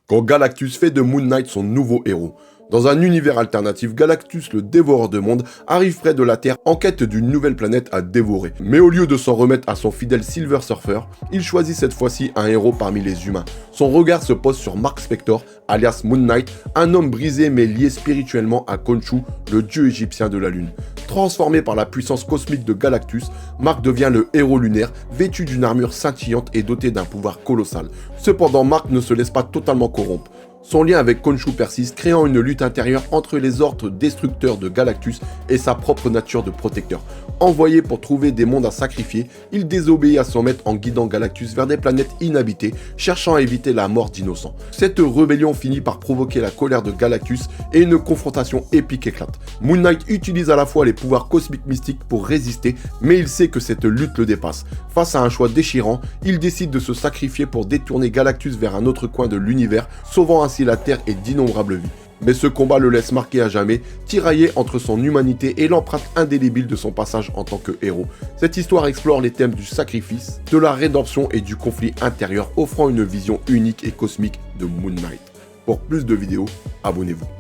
quand Galactus fait de Moon Knight son nouveau héros. Dans un univers alternatif, Galactus, le dévoreur de monde, arrive près de la Terre en quête d'une nouvelle planète à dévorer. Mais au lieu de s'en remettre à son fidèle Silver Surfer, il choisit cette fois-ci un héros parmi les humains. Son regard se pose sur Mark Spector, alias Moon Knight, un homme brisé mais lié spirituellement à Khonshu, le dieu égyptien de la Lune. Transformé par la puissance cosmique de Galactus, Mark devient le héros lunaire, vêtu d'une armure scintillante et doté d'un pouvoir colossal. Cependant, Mark ne se laisse pas totalement corrompre. Son lien avec Khonshu persiste, créant une lutte intérieure entre les ordres destructeurs de Galactus et sa propre nature de protecteur. Envoyé pour trouver des mondes à sacrifier, il désobéit à son maître en guidant Galactus vers des planètes inhabitées, cherchant à éviter la mort d'innocents. Cette rébellion finit par provoquer la colère de Galactus et une confrontation épique éclate. Moon Knight utilise à la fois les pouvoirs cosmiques mystiques pour résister, mais il sait que cette lutte le dépasse. Face à un choix déchirant, il décide de se sacrifier pour détourner Galactus vers un autre coin de l'univers, sauvant ainsi la Terre et d'innombrables vies. Mais ce combat le laisse marqué à jamais, tiraillé entre son humanité et l'empreinte indélébile de son passage en tant que héros. Cette histoire explore les thèmes du sacrifice, de la rédemption et du conflit intérieur, offrant une vision unique et cosmique de Moon Knight. Pour plus de vidéos, abonnez-vous.